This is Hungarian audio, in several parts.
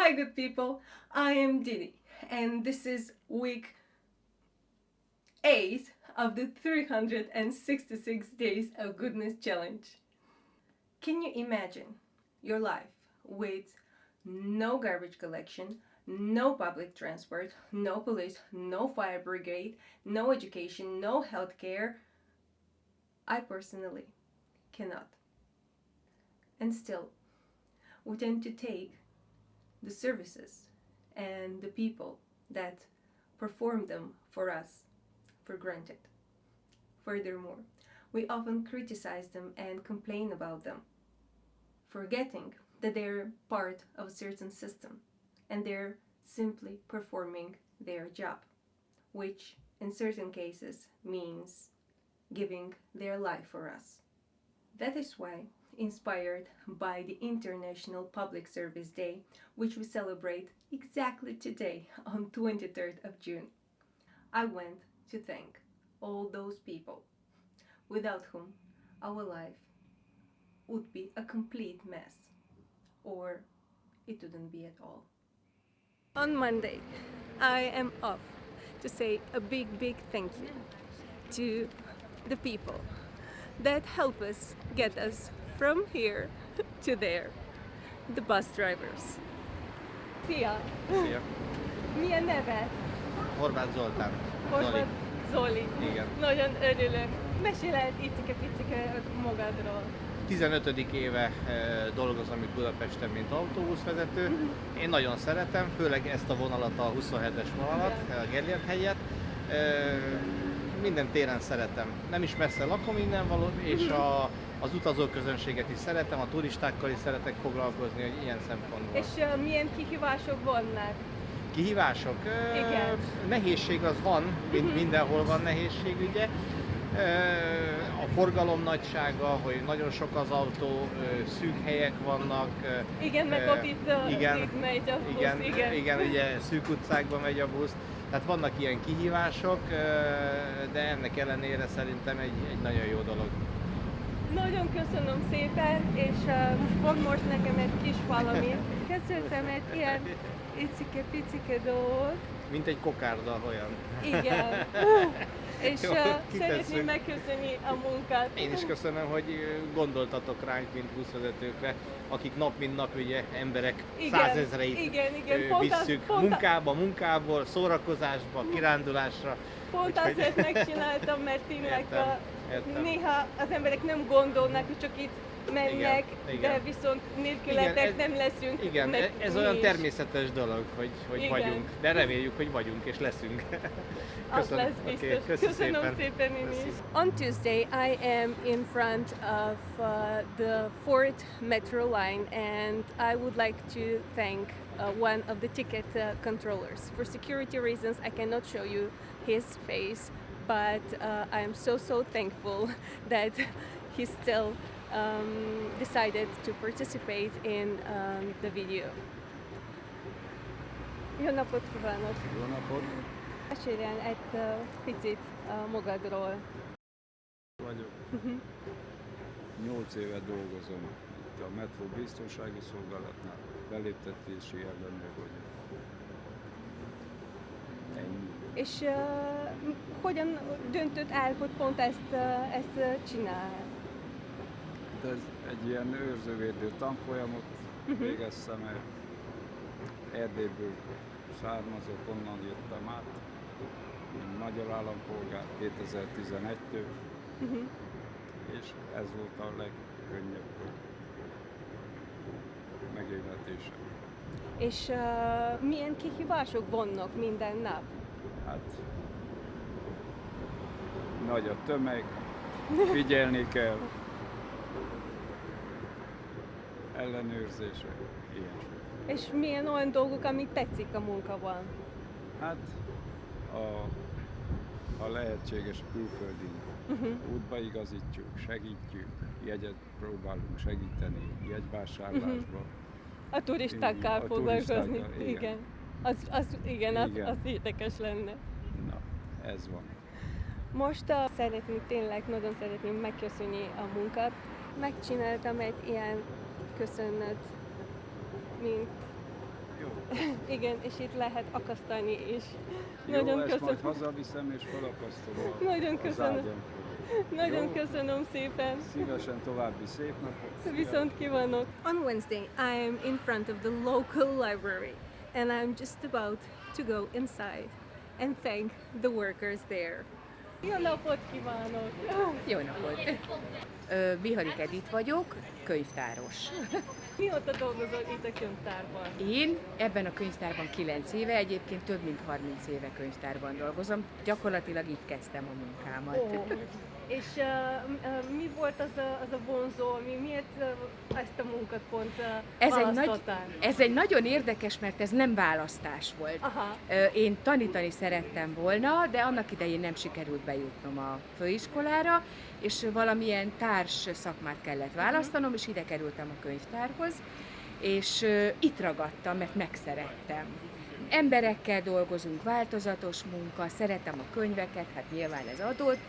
Hi good people, I am Didi and this is week 8 of the 366 Days of Goodness Challenge. Can you imagine your life with no garbage collection, no public transport, no police, no fire brigade, no education, no healthcare? I personally cannot. And still, we tend to take the services and the people that perform them for us for granted. Furthermore, we often criticize them and complain about them, forgetting that they're part of a certain system and they're simply performing their job, which in certain cases means giving their life for us. That is why, inspired by the International Public Service Day, which we celebrate exactly today on 23rd of June, I went to thank all those people without whom our life would be a complete mess, or it wouldn't be at all. On Monday, I am off to say a big thank you to the people that help us get us from here to there, the bus drivers. Szia! Szia! Milyen neved? Horváth Zoltán. Horváth Zoli. Igen. Nagyon örülök. Mesélj el icike-picike magadról. 15. éve dolgozom itt Budapesten, mint autóbuszvezető. Én nagyon szeretem, főleg ezt a vonalat, a 27-es vonalat, a Gellért hegyet. Minden téren szeretem. Nem is messze lakom innen való, és az utazóközönséget is szeretem, a turistákkal is szeretek foglalkozni, hogy ilyen szempontból. És milyen kihívások vannak? Kihívások? Igen. Nehézség az van, mindenhol van nehézség, ugye. A forgalom nagysága, hogy nagyon sok az autó, szűk helyek vannak. Igen, meg ott itt megy a busz, igen, ugye szűk utcákba megy a busz. Tehát vannak ilyen kihívások, de ennek ellenére szerintem egy nagyon jó dolog. Nagyon köszönöm szépen, és van most nekem egy kis valami. Kezdődtem egy ilyen icike-picike dolgot. Mint egy kokárda, olyan. Igen. És Jó, szeretném megköszönni a munkát. Én is köszönöm, hogy gondoltatok ránk, mint buszvezetőkre, akik nap mint nap ugye emberek százezreit visszük munkából, szórakozásba, kirándulásra. Pont azért megcsináltam, mert tényleg értem. Néha az emberek nem gondolnak, hogy csak itt mennek, igen. de viszont nélkületek nem leszünk. Igen, ez olyan természetes dolog, hogy vagyunk, de reméljük, hogy vagyunk és leszünk. Köszönöm, köszönöm szépen, Mimi. On Tuesday, I am in front of the 4th metro line, and I would like to thank one of the ticket controllers. For security reasons, I cannot show you his face, but I am so thankful that he still decided to participate in the video. Jó napot kívánok! Jó napot! Meséljen egy picit magadról. Vagyok. 8 éve dolgozom itt a Metró Biztonsági Szolgálatnál, beléptetési ellenőr vagyok. Ennyi. És hogyan döntött el, hogy pont ezt csinál? De ez egy ilyen őrzővédő tanfolyamot végeztem el. Erdélyből származok, onnan jöttem át. Mint magyar állampolgár 2011-től. És ez volt a legkönnyebb megélhetésem. És milyen kihívások vannak minden nap? Hát nagy a tömeg, figyelni kell, ellenőrzések, ilyesmi. És milyen olyan dolgok, amik tetszik a munkában? Hát ha lehetséges külföldi útba igazítjuk, segítjük, jegyet próbálunk segíteni jegyvásárlásba. A turistákkal foglalkozni, igen. Az érdekes lenne. Na, ez van. Most nagyon szeretném megköszönni a munkát. Megcsináltam egy ilyen köszönet, mint Jó. Igen, és itt lehet akasztani is. Jó, Nagyon ezt majd köszönöm. hazaviszem és felakasztom Nagyon az köszönöm. ágyam fölé. Nagyon Jó? köszönöm szépen. Szívesen további szép napot. Szia. Viszont kívánok. On Wednesday, I am in front of the local library and I'm just about to go inside and thank the workers there. Jó napot kívánok! Jó napot! Biharik Edith vagyok, könyvtáros. Mióta dolgozol itt a könyvtárban? Én ebben a könyvtárban 9 éve, egyébként több mint 30 éve könyvtárban dolgozom. Gyakorlatilag itt kezdtem a munkámat. Ó, és mi volt az a vonzó, miért ezt a munkat pont választottál? Ez egy nagyon érdekes, mert ez nem választás volt. Aha. Én tanítani szerettem volna, de annak idején nem sikerült bejutnom a főiskolára, és valamilyen társ szakmát kellett választanom, és ide kerültem a könyvtárhoz, és itt ragadtam, mert megszerettem. Emberekkel dolgozunk, változatos munka, szeretem a könyveket, hát nyilván ez adott,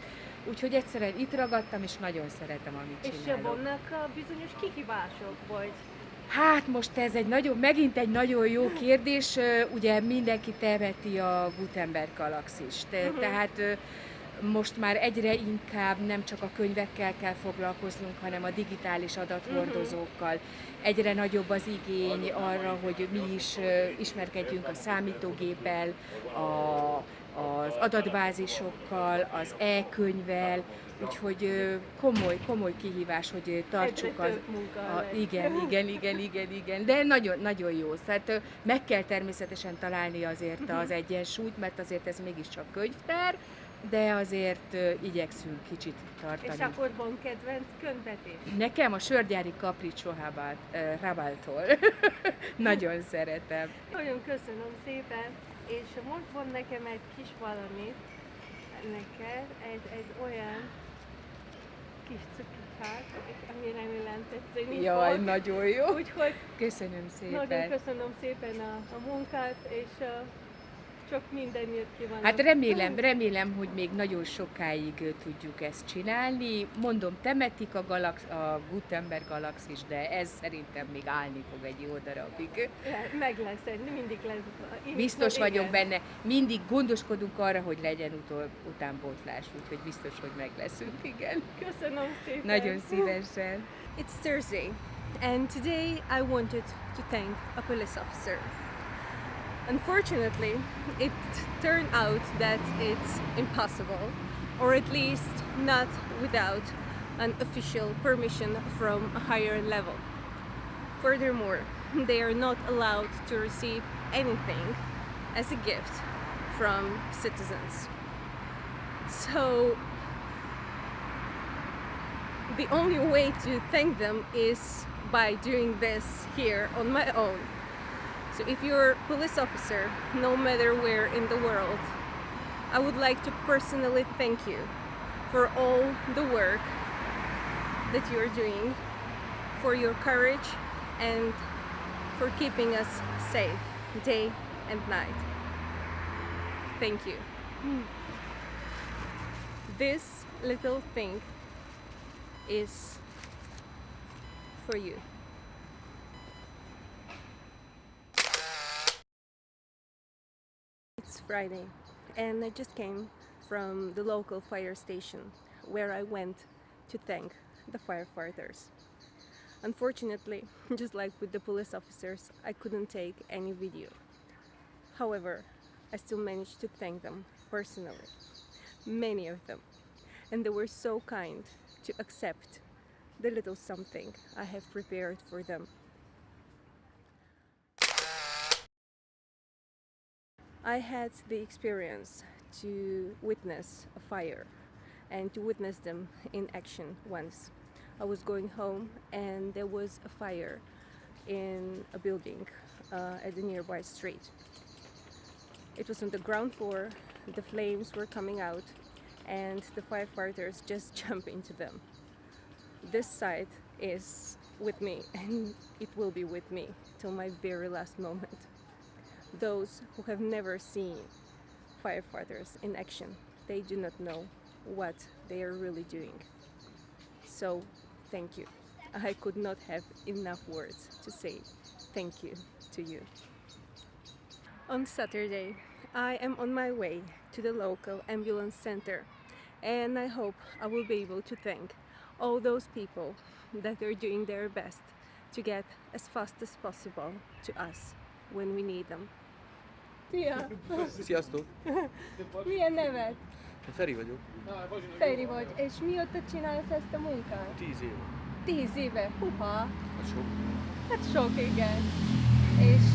úgyhogy egyszerűen itt ragadtam, és nagyon szeretem, amit És csinálok. vannak bizonyos kihívások, vagy? Hát most ez megint egy nagyon jó kérdés, ugye mindenki temeti a Gutenberg galaxist, tehát most már egyre inkább nem csak a könyvekkel kell foglalkoznunk, hanem a digitális adathordozókkal. Egyre nagyobb az igény arra, hogy mi is ismerkedjünk a számítógéppel, az adatbázisokkal, az e-könyvvel, úgyhogy komoly kihívás, hogy tartsuk Egyre több munka igen, de nagyon jó. Tehát meg kell természetesen találni azért az egyensúlyt, mert azért ez mégiscsak könyvtár, de azért igyekszünk kicsit tartani. És akkor van kedvenc könyvetés? Nekem a Sörgyári Capriccio Rabaltól. Nagyon szeretem. Nagyon köszönöm szépen, és most van nekem egy kis valamit neked, egy olyan kis cukikát, ami remélem tetszeni Jaj, fog. nagyon jó. Úgyhogy Köszönöm szépen. nagyon köszönöm szépen a munkát, és csak mindenért kívánok. Hát remélem, hogy még nagyon sokáig tudjuk ezt csinálni. Mondom, temetik a Gutenberg galaxis, de ez szerintem még állni fog egy jó darabig. Meg lesz, mindig lesz. Biztos vagyok igen. benne, mindig gondoskodunk arra, hogy legyen utánpótlás, úgyhogy biztos, hogy meg leszünk, igen. Köszönöm szépen. Nagyon szívesen. It's Thursday, and today I wanted to thank a police officer. Unfortunately, it turned out that it's impossible, or at least not without an official permission from a higher level. Furthermore, they are not allowed to receive anything as a gift from citizens. So, the only way to thank them is by doing this here on my own. So if you're a police officer, no matter where in the world, I would like to personally thank you for all the work that you're doing, for your courage, and for keeping us safe day and night. Thank you. This little thing is for you. It's Friday, and I just came from the local fire station where I went to thank the firefighters. Unfortunately, just like with the police officers, I couldn't take any video. However, I still managed to thank them personally, many of them, and they were so kind to accept the little something I have prepared for them. I had the experience to witness a fire and to witness them in action once. I was going home and there was a fire in a building at the nearby street. It was on the ground floor, the flames were coming out and the firefighters just jumped into them. This site is with me and it will be with me till my very last moment. Those who have never seen firefighters in action, they do not know what they are really doing. So, thank you. I could not have enough words to say thank you to you. On Saturday, I am on my way to the local ambulance center, and I hope I will be able to thank all those people that are doing their best to get as fast as possible to us when we need them. Szia! Sziasztok! Milyen neved? Feri vagyok. Feri vagy, és mióta csinálsz ezt a munkát? 10 év. 10 éve, huha! Az sok. Hát sok, igen. És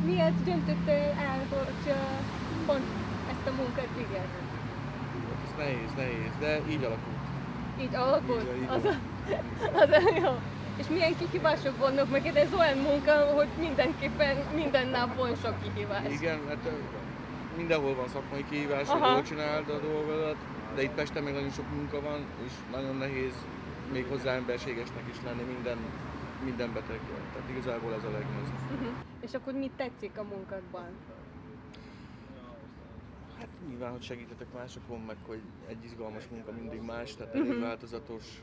miért döntöttél el, hogy pont ezt a munkát végezd? Hát ez nehéz, de így alakult. Így alakult? Így Az van. a jó. És milyen kihívások vannak meg? Ez olyan munka, hogy mindenképpen minden nap van sok kihívás. Igen, hát mindenhol van szakmai kihívás, hogy Aha. jól csináld a dolgodat, de itt Pesten meg nagyon sok munka van, és nagyon nehéz még hozzá emberségesnek is lenni minden beteggel. Tehát igazából ez a legnehezebb. És akkor mit tetszik a munkádban? Hát nyilván, hogy segítetek másokon, meg hogy egy izgalmas munka mindig más, tehát elég változatos,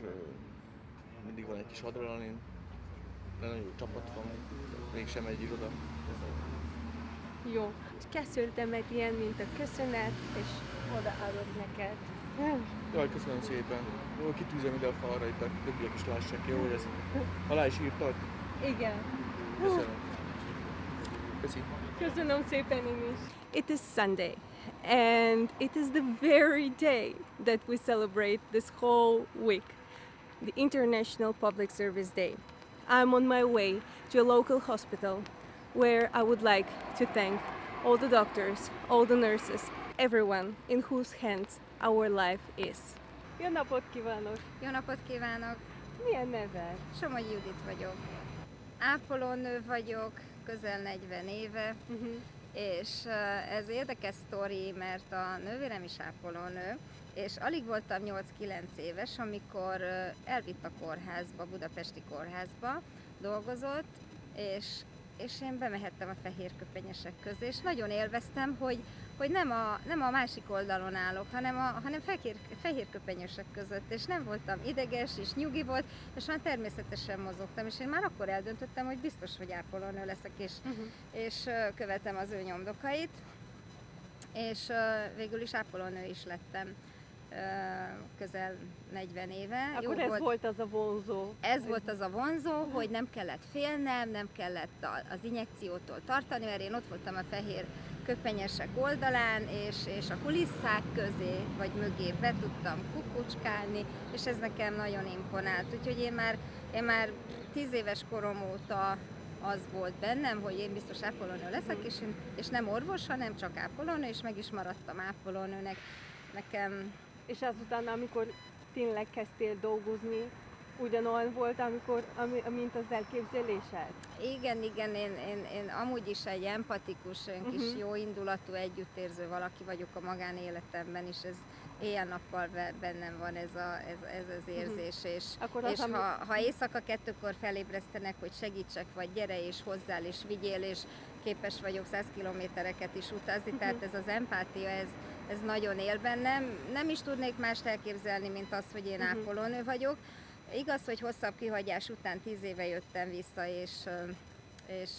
mindig van egy kis adrenalin, de nagyon jó csapat van, mégsem egy iroda. Jó. És készültem ilyen, mint a köszönet, és odaadod neked. Jaj, köszönöm szépen. Jó, kitűzöm ide a falra, itt a többiek is lássák, jó, hogy ezt alá is írtad. Igen. Köszönöm. Köszi. Köszönöm szépen én is. It is Sunday, and it is the very day that we celebrate this whole week, the International Public Service Day. I'm on my way to a local hospital where I would like to thank all the doctors, all the nurses, everyone in whose hands our life is. Jó napot kívánok! Jó napot kívánok! Milyen neved? Somogyi Judit vagyok. Ápolónő vagyok, közel 40 éve, és ez érdekes sztori, mert a nővérem is ápolónő, és alig voltam 8-9 éves, amikor elvitt a kórházba, budapesti kórházba, dolgozott, és én bemehettem a fehérköpenyesek közé, és nagyon élveztem, hogy nem a másik oldalon állok, hanem fehérköpenyesek között, és nem voltam ideges, és nyugi volt, és már természetesen mozogtam, és én már akkor eldöntöttem, hogy biztos, hogy ápolónő leszek, és követem az ő nyomdokait, és végül is ápolónő is lettem közel 40 éve. Akkor Jó ez volt az a vonzó. Ez volt az a vonzó, hogy nem kellett félnem, nem kellett az injekciótól tartani, mert én ott voltam a fehér köpenyesek oldalán, és a kulisszák közé, vagy mögé be tudtam kukucskálni, és ez nekem nagyon imponált. Úgyhogy én már 10 éves korom óta az volt bennem, hogy én biztos ápolónő leszek, és nem orvos, hanem csak ápolónő, és meg is maradtam ápolónőnek. Nekem... És azután, amikor tényleg kezdtél dolgozni, ugyanolyan volt, mint az elképzelésed? Igen, én amúgy is egy empatikus, kis jóindulatú, együttérző valaki vagyok a magánéletemben is, ez éjjel-nappal bennem van ez az érzés, és ha éjszaka 2-kor felébresztenek, hogy segítsek, vagy gyere és hozzál, és vigyél, és képes vagyok 100 kilométereket is utazni, tehát ez az empátia, ez nagyon él bennem. Nem is tudnék mást elképzelni, mint az, hogy én ápolónő vagyok. Igaz, hogy hosszabb kihagyás után 10 éve jöttem vissza, és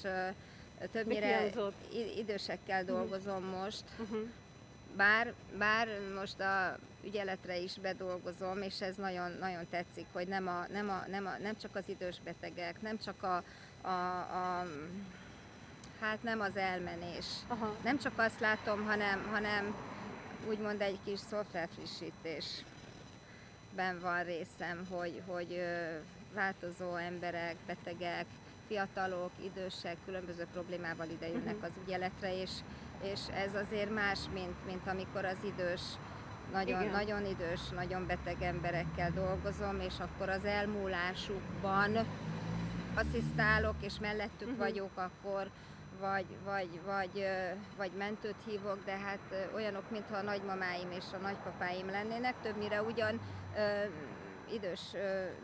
többnyire idősekkel dolgozom most. Bár most a ügyeletre is bedolgozom, és ez nagyon, nagyon tetszik, hogy nem csak az idős betegek, nem csak hát nem az elmenés. Aha. Nem csak azt látom, hanem úgymond egy kis szófelfrissítésben van részem, hogy változó emberek, betegek, fiatalok, idősek, különböző problémával ide jönnek az ügyeletre, és ez azért más, mint amikor az idős, nagyon idős, nagyon beteg emberekkel dolgozom, és akkor az elmúlásukban asszisztálok, és mellettük vagyok, akkor vagy mentőt hívok, de hát olyanok, mintha a nagymamáim és a nagypapáim lennének, többnyire ugyan idős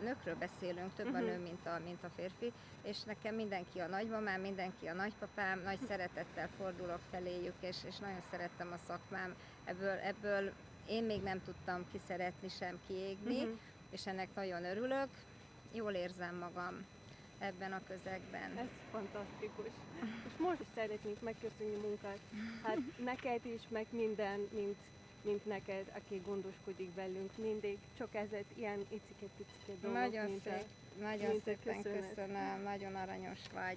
nőkről beszélünk, több a nő, mint a férfi, és nekem mindenki a nagymamám, mindenki a nagypapám, nagy szeretettel fordulok feléjük, és nagyon szerettem a szakmám. Ebből én még nem tudtam kiszeretni, sem kiégni, és ennek nagyon örülök, jól érzem magam. ebben a közegben. Ez fantasztikus. És most is szeretnénk megköszönni munkát. Hát neked is, meg minden, mint neked, aki gondoskodik velünk mindig. Csak ezért ilyen icike-picike dolgok, Nagyon mint a szépen köszönet. köszönöm, nagyon aranyos vagy.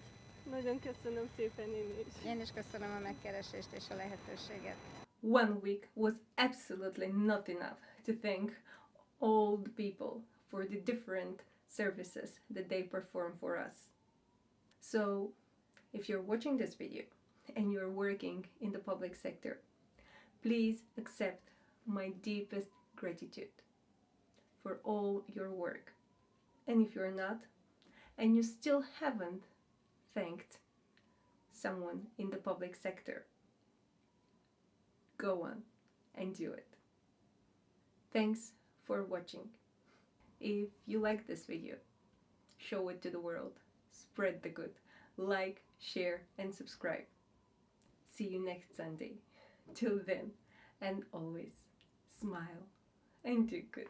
Nagyon köszönöm szépen én is. Én is köszönöm a megkeresést és a lehetőséget. 1 week was absolutely not enough to thank all the people for the different services that they perform for us. So, if you're watching this video and you're working in the public sector, please accept my deepest gratitude for all your work. And if you're not, and you still haven't thanked someone in the public sector, go on and do it. Thanks for watching. If you like this video, show it to the world, spread the good, like, share and subscribe. See you next Sunday. Till then, and always smile and do good.